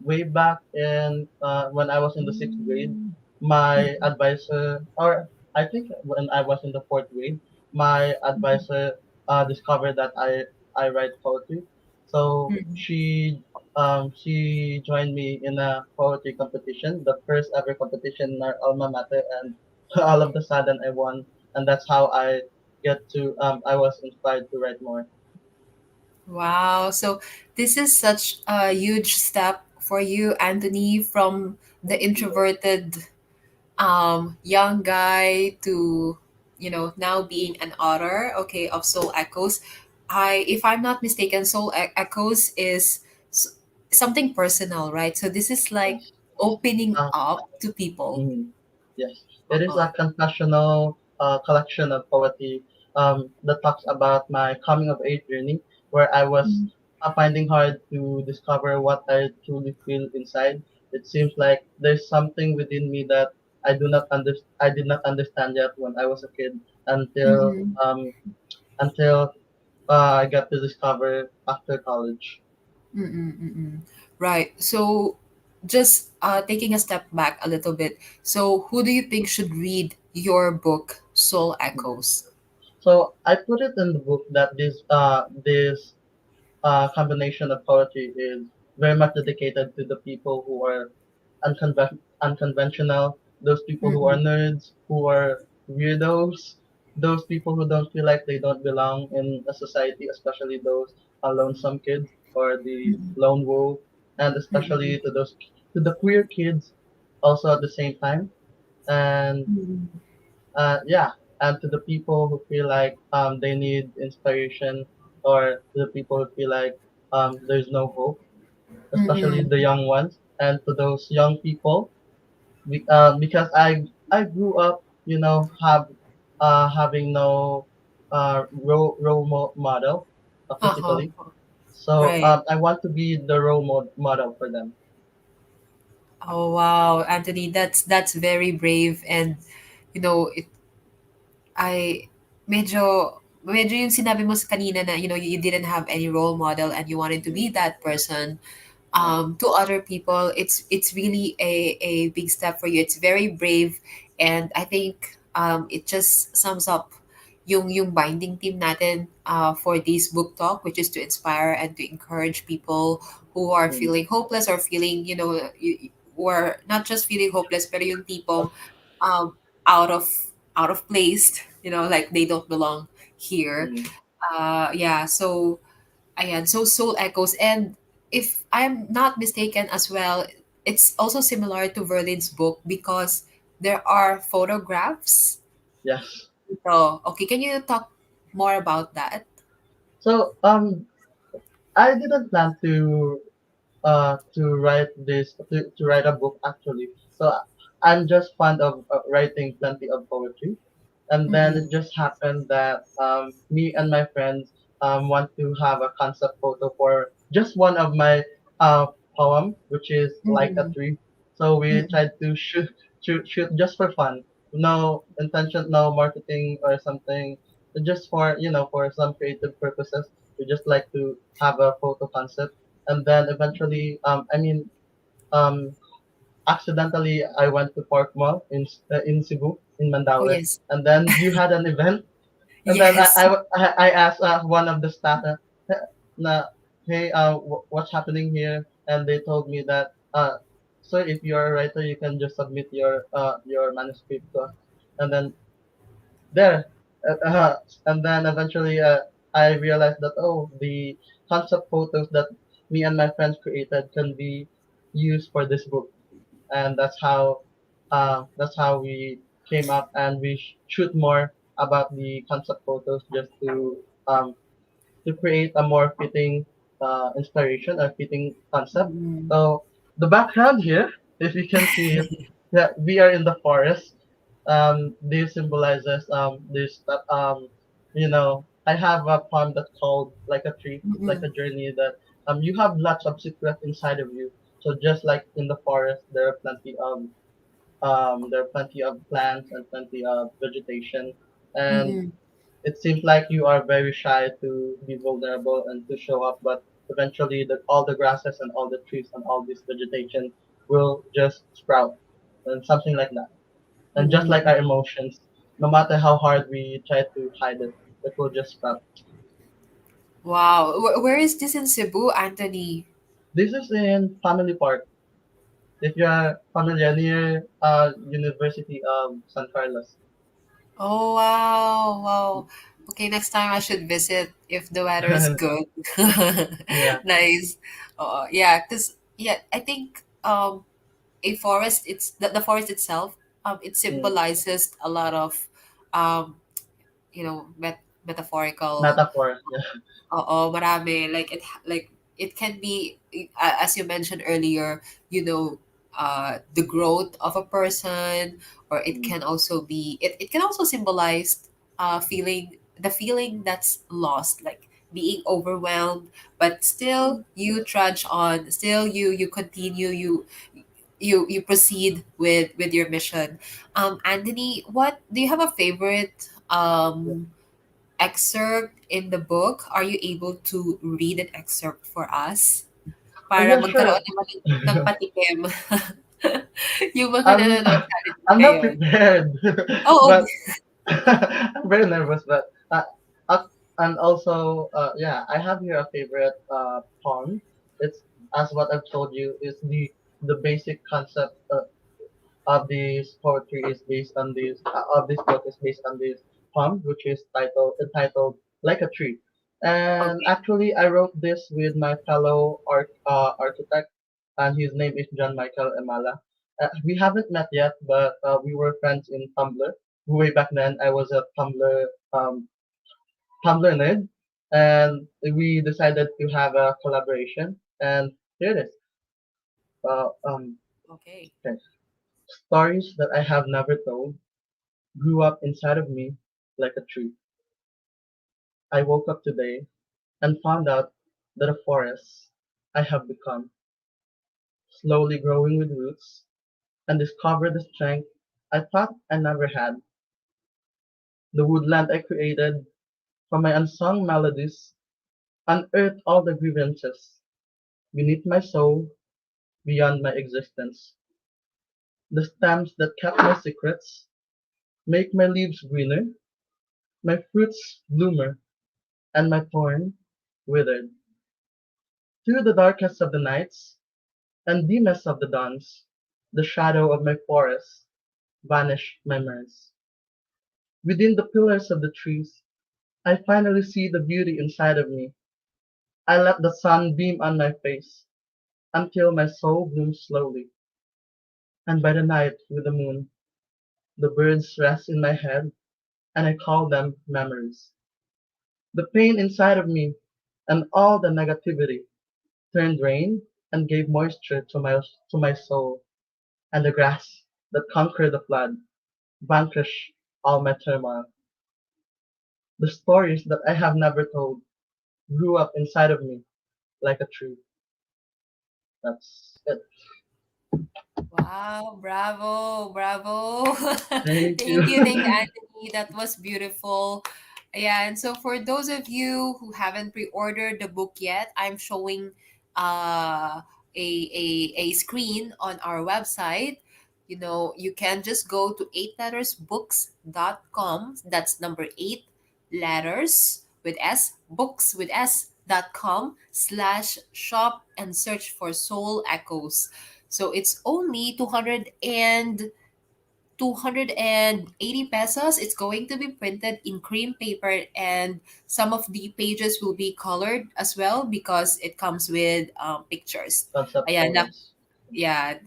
way back in when I was in the sixth grade, my advisor, or I think when I was in the fourth grade, my advisor discovered that I write poetry. So she joined me in a poetry competition, the first ever competition in our alma mater, and all of the sudden I won, and that's how I was inspired to write more. Wow. So this is such a huge step for you, Anthony, from the introverted young guy to, now being an author, okay, of Soul Echoes. If I'm not mistaken, Echoes is something personal, right? So this is like Yes. opening Uh, up to people. mhm. Yes, it is Uh-huh. a confessional collection of poetry that talks about my coming of age journey, where I was finding hard to discover what I truly feel inside. It seems like there's something within me that I did not understand yet when I was a kid until Mm-mm. until I got to discover after college. Mm-mm, mm-mm. Right. So, just taking a step back a little bit. So, who do you think should read your book, Soul Echoes? So I put it in the book that this combination of poetry is very much dedicated to the people who are unconventional, those people who are Mm-mm, nerds, who are weirdos, those people who don't feel like they don't belong in a society, especially those lonesome kids or the lone wolf, and mm-mm, especially to the queer kids also at the same time. And mm-mm, yeah, and to the people who feel like they need inspiration, or to the people who feel like there's no hope, especially the mm-mm. young ones, and to those young people, because I grew up, having no model Uh-huh. physically, so Right. I want to be the model for them. Oh wow, Anthony, that's very brave, and it I medyo yung sinabi mo sa kanina na you didn't have any role model and you wanted to be that person Yeah. to other people. It's really a big step for you. It's very brave, and I think it just sums up yung binding team natin for this book talk, which is to inspire and to encourage people who are Mm. feeling hopeless or feeling who are not just feeling hopeless pero yung tipong um, out of out of place, like they don't belong here. Mm. Yeah, so ayan, so Soul Echoes. And if I'm not mistaken as well, it's also similar to Verlin's book because there are photographs. Yes. So, okay, can you talk more about that? So I didn't plan to write to write a book actually. So I'm just fond of writing plenty of poetry, and then it Mm-mm, just happened that me and my friends want to have a concept photo for just one of my uh, poem, which is like a mm-mm, tree. So we mm-mm, tried to shoot just for fun, no intention, no marketing or something, just for for some creative purposes. We just like to have a photo concept, and then eventually, um, accidentally I went to Park Mall in Cebu in oh, Mandaue, yes. and then you had an event, and then Yes. I asked one of the staff, na, hey, what's happening here? And they told me that, so if you're a writer, you can just submit your manuscript to us. And then there, and then eventually I realized that, oh, the concept photos that me and my friends created can be used for this book, and that's how we came up, and we shoot more about the concept photos just to create a more fitting inspiration, a fitting concept. Mm-mm, So the background here, if you can see it, yeah, we are in the forest. This symbolizes I have a poem that's called like a tree. It's like mm-mm, a journey that you have lots of secrets inside of you. So just like in the forest, there are plenty of plants and plenty of vegetation, and mm-mm, it seems like you are very shy to be vulnerable and to show up, but eventually all the grasses and all the trees and all this vegetation will just sprout and something like that. And just like mm-mm. our emotions, no matter how hard we try to hide it, it will just sprout. Wow. Where is this in Cebu, Anthony? This is in Family Park. If you are familiar, near University of San Carlos. Oh, wow. Wow. Okay, next time I should visit if the weather is good. Yeah. Nice. Yeah, because yeah, I think a forest, it's the forest itself, it Mm. symbolizes a lot of um metaphorical. Metaphor. Yeah. Oo, marami. Like it can be, as you mentioned earlier, the growth of a person, or it Mm. can also be, it can also symbolize the feeling that's lost, like being overwhelmed, but still you trudge on, still you continue, you proceed with your mission. Anthony, what do you have a favorite Yeah. excerpt in the book? Are you able to read an excerpt for us? Oh Para yeah, sure. magkaroon naman ng patikim. Yung mga I'm nanonood sa atin I'm not ngayon. prepared, Oh, but I'm very nervous. But uh, and also, yeah, I have here a favorite poem. It's as what I've told you is the basic concept of this poetry is based on this of this book is based on this poem, which is entitled "Like a Tree." And okay. actually, I wrote this with my fellow architect, and his name is John Michael Emala. We haven't met yet, but we were friends in Tumblr. Way back then, I was a Tumblr nerd, and we decided to have a collaboration. And here it is. Um, Okay. okay. Stories that I have never told grew up inside of me like a tree. I woke up today and found out that a forest I have become, slowly growing with roots, and discovered the strength I thought I never had. The woodland I created from my unsung melodies unearthed all the grievances beneath my soul, beyond my existence. The stems that kept my secrets make my leaves greener, my fruits bloomer, and my thorn withered. Through the darkest of the nights and dimmest of the dawns, the shadow of my forest vanished my mirth. Within the pillars of the trees, I finally see the beauty inside of me. I let the sun beam on my face until my soul blooms slowly. And by the night with the moon, the birds rest in my head and I call them memories. The pain inside of me and all the negativity turned rain and gave moisture to my soul, and the grass that conquered the flood vanquished all my turmoil. The stories that I have never told grew up inside of me like a tree. That's it. Wow, bravo, bravo. Thank you. Thank you, Anthony. That was beautiful. Yeah, and so for those of you who haven't pre-ordered the book yet, I'm showing a screen on our website. You know, you can just go to 8lettersbooks.com. That's number 8 letters with S, books with s.com/shop and search for Soul Echoes. So it's only 280 pesos. It's going to be printed in cream paper, and some of the pages will be colored as well because it comes with pictures. Concept Ayan, photos. yeah,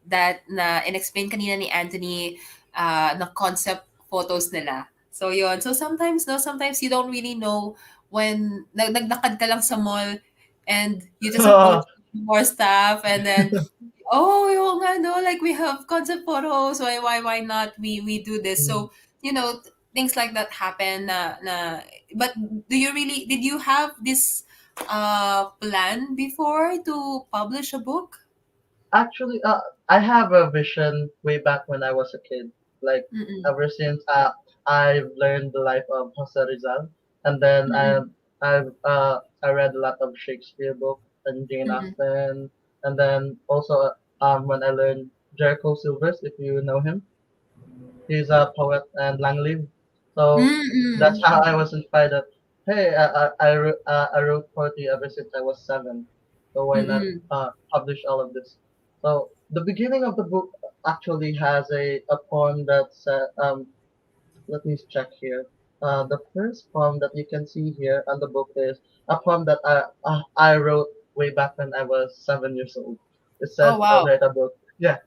that na in-explain kanina ni Anthony, na concept photos nila. So yun. So sometimes, no, sometimes you don't really know when naglakad ka lang sa mall and you just approach more stuff, and then oh, yung nga, no, like we have concept photos. Why not we do this? Mm. So things like that happen. But did you have this plan before to publish a book? Actually, I have a vision way back when I was a kid. Like Mm-mm. ever since I've learned the life of Jose Rizal, and then Mm-mm. I read a lot of Shakespeare book and Jane Mm-mm. Austen, and then also when I learned Jericho Silvers, if you know him, he's a poet and lang live. So that's Mm-mm. how I was inspired. That hey, I wrote poetry ever since I was 7. So why not Mm-mm. publish all of this? So the beginning of the book actually has a poem that's let me check here. The first poem that you can see here on the book is a poem that I wrote way back when I was 7 years old. It Oh says I'll wow. write a book. Yeah.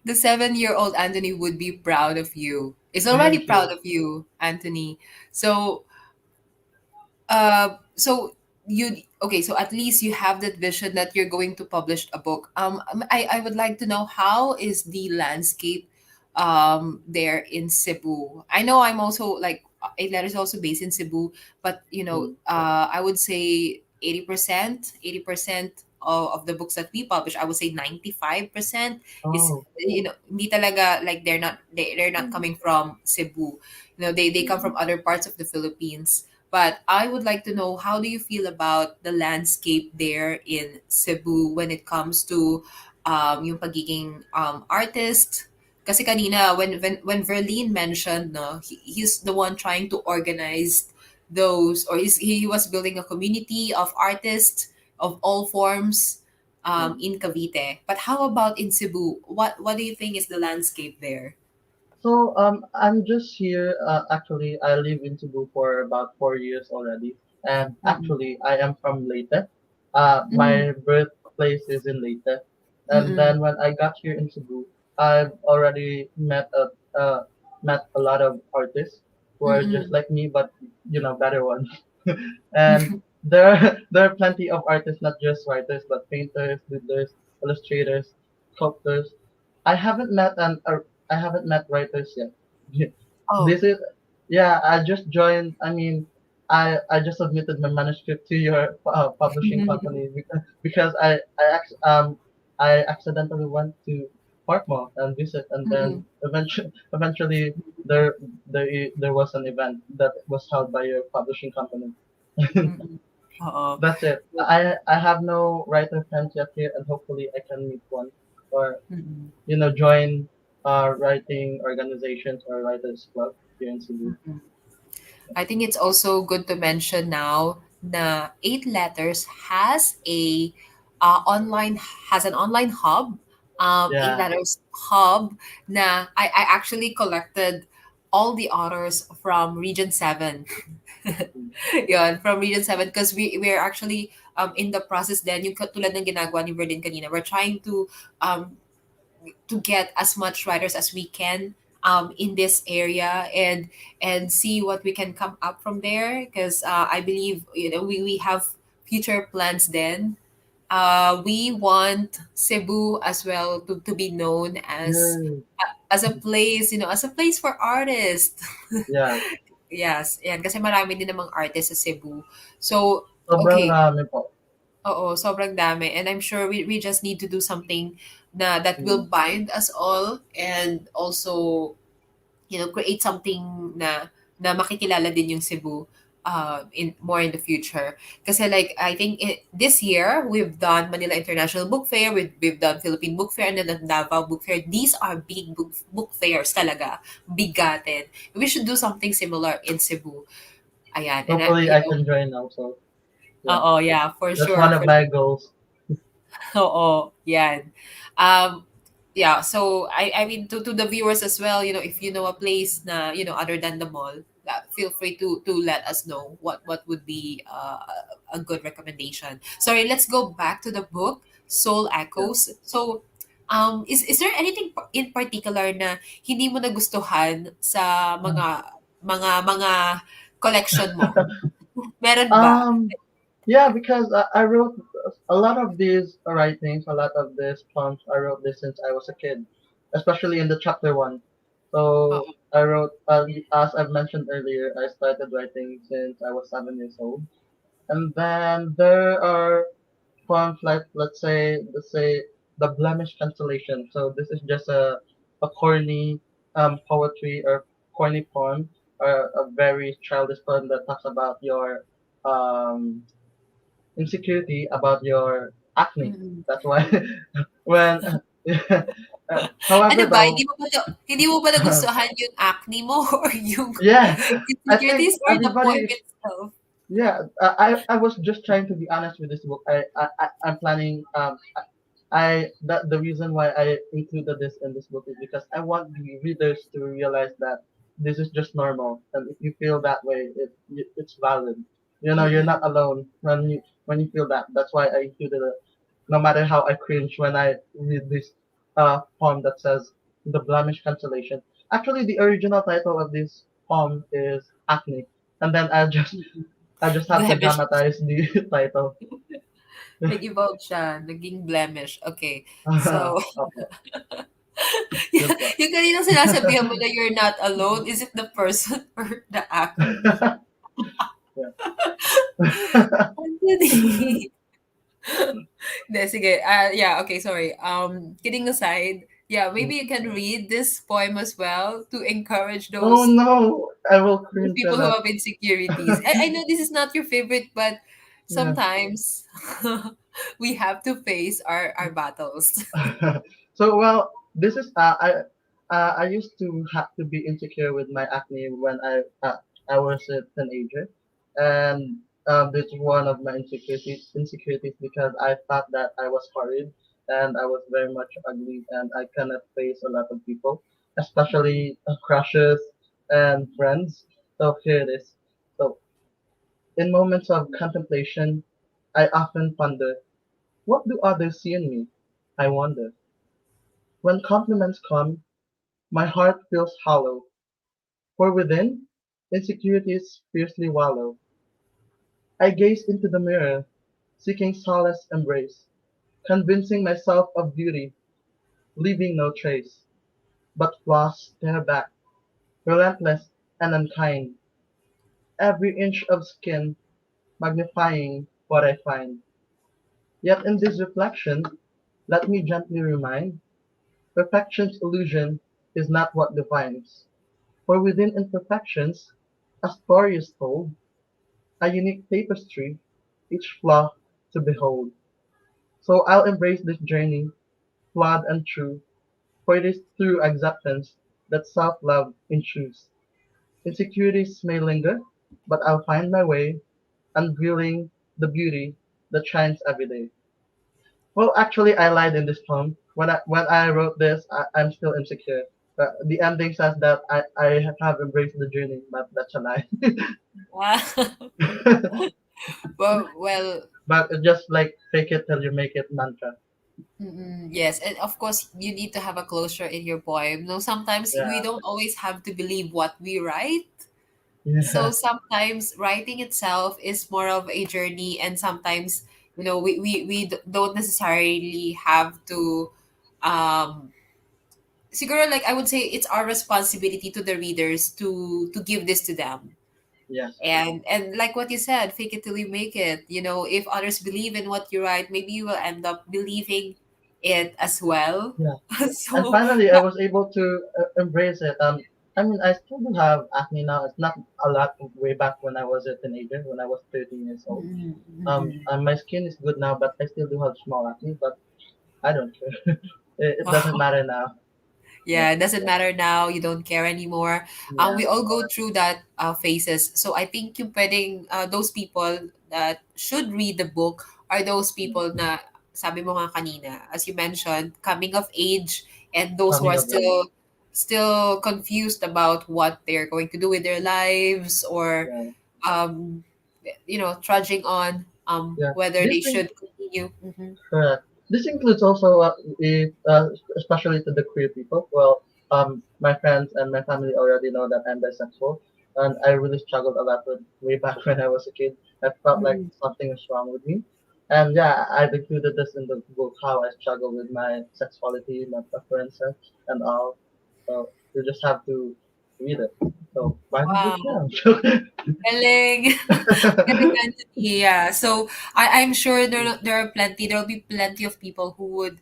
The 7-year-old Anthony would be proud of you. Is already Thank proud you. of you, Anthony. So you okay, so at least you have that vision that you're going to publish a book. I would like to know, how is the landscape there in Cebu? I know I'm also like that is also based in Cebu, but Mm. I would say 80% of the books that we publish, I would say 95% is, Oh. hindi talaga, like they're not coming from Cebu. They come from other parts of the Philippines. But I would like to know, how do you feel about the landscape there in Cebu when it comes to yung pagiging artist? Kasi kanina, when Verlin mentioned, no, he's the one trying to organize those, or he was building a community of artists of all forms Mm. in Cavite. But how about in Cebu? What do you think is the landscape there? So I'm just here. Actually, I live in Cebu for about 4 years already, and Mm-mm. actually, I am from Leyte. Mm-mm. My birthplace is in Leyte, and Mm-mm. then when I got here in Cebu, I've already met a lot of artists who are just Mm-mm. like me, but better ones. And there are plenty of artists, not just writers, but painters, builders, illustrators, sculptors. I haven't met an I haven't met writers yet. Oh. This is yeah. I just joined. I mean, I just submitted my manuscript to your publishing company because I accidentally went to Parkmore and visit, and then Mm-mm. eventually there was an event that was held by your publishing company. Mm-mm. Oo. That's it. I have no writer friends yet here, and hopefully I can meet one or Mm-mm. join writing organizations or writers club here in Cebu. Mm-mm. I think it's also good to mention now na 8 letters online has an online hub, 8 Yeah. letters hub, na I actually collected all the authors from Region 7. Yun, from Region 7 because we're actually in the process then yung katulad ng ginagawa ni Verlin kanina. We're trying to get as much writers as we can in this area and see what we can come up from there because I believe we have future plans then. We want Cebu as well to be known Yay. as a place, as a place for artists. Yeah. Yes, yan. Kasi marami din namang artists sa Cebu. So, Sobrang okay. rami po. Oo, sobrang dami. And I'm sure we just need to do something that will Mm. bind us all and also, create something na makikilala din yung Cebu in more in the future. Kasi like I think this year we've done Manila International Book Fair, we've done Philippine Book Fair and then the Davao Book Fair. These are big book fairs talaga, bigated. We should do something similar in Cebu. Ayan, and Hopefully I can join also. Yeah. oo, yeah, for That's sure, one of for my goals. Oo, yan. Um, yeah, so I mean to the viewers as well, if you know a place na, other than the mall, feel free to let us know what would be a good recommendation. Sorry, let's go back to the book, Soul Yeah. Echoes. So, is there anything in particular na hindi mo nagustuhan sa mga collection mo? Meron ba? Um, yeah, because I wrote a lot of these writings, a lot of these poems. I wrote this since I was a kid, especially in the chapter one. So Oo. I wrote, as I've mentioned earlier, I started writing since I was 7 years old, and then there are poems like, let's say, the blemish cancellation. So this is just a corny poetry or corny poem or a very childish poem that talks about your um insecurity about your acne. Mm. That's why when Ano however ba, though hindi mo ba nagustuhan yung acne mo or yung yeah, I think insecurities or the poem everybody itself? yeah, I was just trying to be honest with this book. I'm planning that the reason why I included this in this book is because I want the readers to realize that this is just normal, and if you feel that way, it's valid. You're Mm. not alone when you feel that. That's why I included it. No matter how I cringe when I read this poem that says the blemish cancellation. Actually, the original title of this poem is acne, and then I just have to Blemish. dramatize the title. Nag-evolve siya, naging blemish. Okay. So, Okay, yun po. yung kanina sinasabihan mo na you're not alone, is it the person or the acne? Yeah. Anthony. Hindi, sige. Yeah, okay, sorry. Kidding aside, yeah, maybe you can read this poem as well to encourage Oh those no, I will those cringe people on who that. have insecurities. I know this is not your favorite, but Yeah. sometimes we have to face our battles. So well, this is I used to have to be insecure with my acne when I was a teenager, and this is one of my insecurities because I thought that I was horrid and I was very much ugly and I cannot face a lot of people, especially crushes and friends. So here it is. So in moments of contemplation, I often ponder, what do others see in me? I wonder. When compliments come, my heart feels hollow, for within, insecurities fiercely wallow. I gaze into the mirror, seeking solace embrace, convincing myself of beauty, leaving no trace. But flaws stare back, relentless and unkind, every inch of skin magnifying what I find. Yet in this reflection, let me gently remind, perfection's illusion is not what defines. For within imperfections, a story is told, a unique tapestry, each flaw to behold. So I'll embrace this journey, flawed and true, for it is through acceptance that self-love ensues. Insecurities may linger, but I'll find my way, unveiling the beauty that shines every day. Well, actually, I lied in this poem. When I wrote this, I'm still insecure. The ending says that I have embraced the journey, but that's a lie. Wow. Well, But it's just like fake it till you make it mantra. yes, and of course you need to have a closure in your poem. No, sometimes we Yeah, don't always have to believe what we write. So yeah, sometimes writing itself is more of a journey, and sometimes we don't necessarily have to siguro, like I would say it's our responsibility to the readers to give this to them. yes, And like what you said, fake it till you make it. If others believe in what you write, maybe you will end up believing it as well. yeah. And So finally, I was able to embrace it. I mean, I still do have acne now. It's not a lot way back when I was a teenager, when I was 13 years old. And my skin is good now, but I still do have small acne. But I don't care. It doesn't matter now. Yeah, yeah, it doesn't matter now. You don't care anymore. yeah, We all go through that phases. So I think yung pwedeng, those people that should read the book are those people na, sabi mo nga kanina, as you mentioned, coming of age, and those who coming are of age. still confused about what they're going to do with their lives, or Yeah, um, trudging on, yeah. whether they This thing should continue. Correct. This includes also, especially to the queer people. Well, my friends and my family already know that I'm bisexual, and I really struggled a lot with way back when I was a kid. I felt like Mhm. something was wrong with me, and yeah, I've included this in the book how I struggle with my sexuality, my preferences, and all. So you just have to read it. So buy the book Wow. now. Galing. Galing, Anthony. Yeah. So I'm sure there'll be plenty of people who would,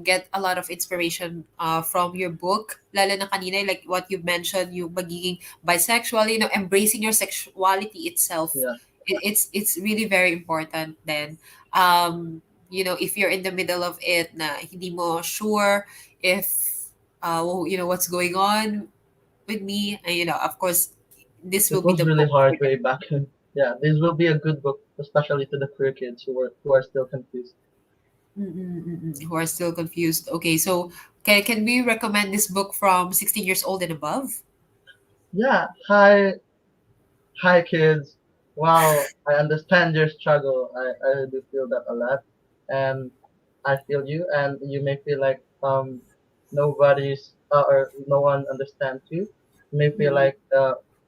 get a lot of inspiration from your book. Lalo na kanina, like what you mentioned, yung magiging bisexual, embracing your sexuality itself. Yeah, It's really very important then. If you're in the middle of it na hindi mo sure if what's going on with me, and of course this it will be was the really book for hard them. way back. Yeah, this will be a good book, especially to the queer kids who are still confused. Who are still confused. Okay, so can we recommend this book from 16 years old and above? Yeah, hi kids. Wow, I understand your struggle. I do feel that a lot, and I feel you, and you may feel like nobody's or no one understands you. You may feel Mm-mm. like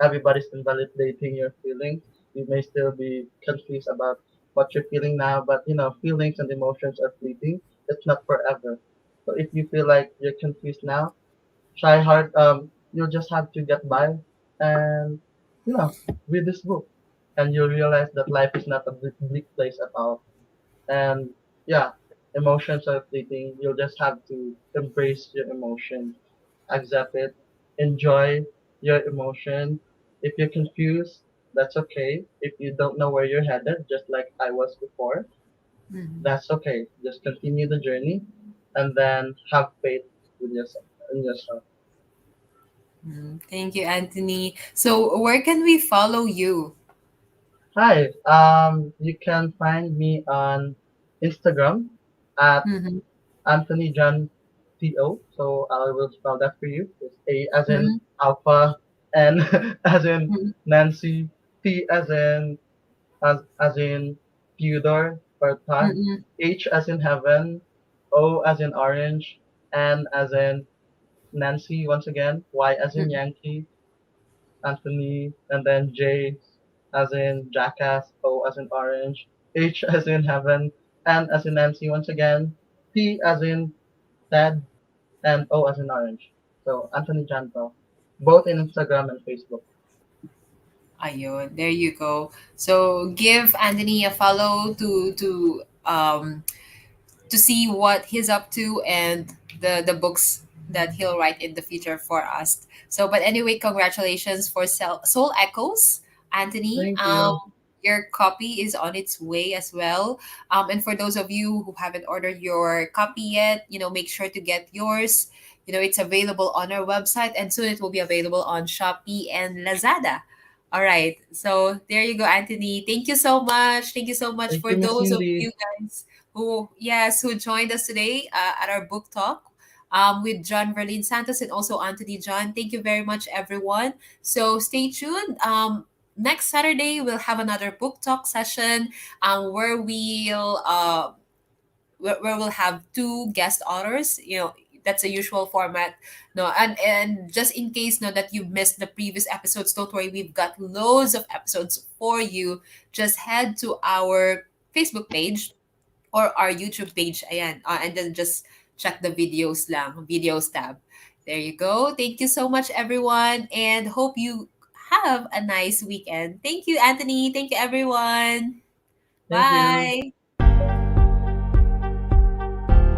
everybody's invalidating your feelings. You may still be confused about what you're feeling now, but feelings and emotions are fleeting. It's not forever. So if you feel like you're confused now, try hard. You'll just have to get by, and you know, read this book, and you'll realize that life is not a bleak place at all. And yeah, emotions are fleeting. You'll just have to embrace your emotion, accept it, enjoy your emotion. If you're confused, that's okay. If you don't know where you're headed, just like I was before, Mhm. that's okay. Just continue the journey, and then have faith with yourself in yourself. Thank you, Anthony. So where can we follow you? Hi, you can find me on Instagram at Mm-hmm. Anthony John TO. So I will spell that for you. It's A as in Mm-hmm. Alpha, N as in Nancy, T as in Theodore or Todd, Mm-hmm. H as in Heaven, O as in Orange, N as in Nancy once again, Y as in Yankee, Anthony, and then J as in jackass, O as in orange, H as in heaven, N as in Nancy once again, T as in Ted, and O as in orange. So Anthony Janto, both in Instagram and Facebook. Ayun, there you go. So give Anthony a follow to see what he's up to, and the books that he'll write in the future for us. So, but anyway, congratulations for Soul Echoes, Anthony. Thank you. Your copy is on its way as well. And for those of you who haven't ordered your copy yet, make sure to get yours. It's available on our website, and soon it will be available on Shopee and Lazada. All right. So there you go, Anthony. Thank you so much. Thank you so much Thank for you, Miss those of Cindy. you guys who joined us today at our book talk. with John Verlin Santos and also Anthony John. Thank you very much, everyone. So stay tuned. Next Saturday, we'll have another book talk session where where we'll have two guest authors. That's a usual format. No, and just in case no that you missed the previous episodes, don't worry. We've got loads of episodes for you. Just head to our Facebook page or our YouTube page. Ayan, and then just check the videos tab. There you go. Thank you so much, everyone, and hope you have a nice weekend. Thank you, Anthony. Thank you, everyone. Thank you. Bye.